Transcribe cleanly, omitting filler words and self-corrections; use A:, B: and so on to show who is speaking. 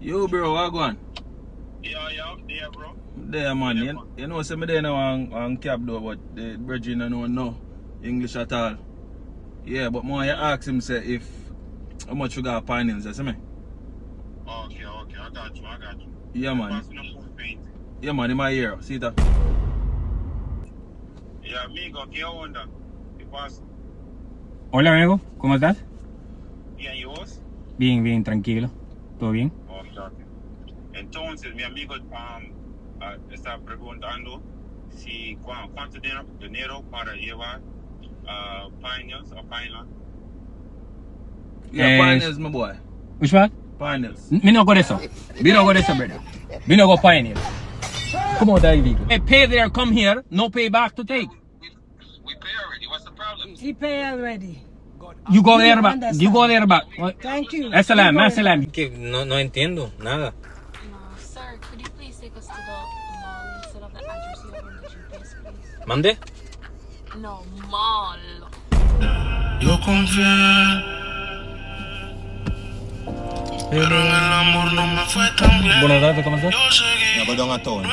A: Yo, bro, what going?
B: Yeah, there, bro.
A: There, man. You know, say me there now on cab door, but the brethren don't know English at all. Yeah, but more you ask him, say, if how much you got finance, you see me?
B: Okay, I got you.
A: Yeah, man.
B: Pass me the full paint.
A: Yeah, man, in my ear. See that?
B: Yeah, amigo, ¿qué onda? ¿Qué pasa?
C: Hola amigo, ¿cómo estás?
B: Bien, ¿y vos?
C: Bien, tranquilo. ¿Todo bien?
B: Okay. Entonces, mi amigo está preguntando si cuánto dinero para llevar finals o final.
A: Yeah, finance, my boy.
C: Which one?
A: Finance.
C: Me no go eso. Me no go eso, brother. Me no go pioneer. Come on, that vehicle. Hey, pay there, come here. No pay back to take.
B: We pay already. What's the problem?
D: He paid already.
C: You go there back. You go there back.
D: Thank you.
C: Assalam.
E: No entiendo nada.
F: No, sir, could you please take us to the mall instead of the address you have in the GPS, please?
E: ¿Mande?
F: No, mall.
G: Yo confié, pero en el amor no me fue tan bien.
C: Buenas tardes, ¿cómo estás?
G: Yo seguí.
H: Yeah, go down a town.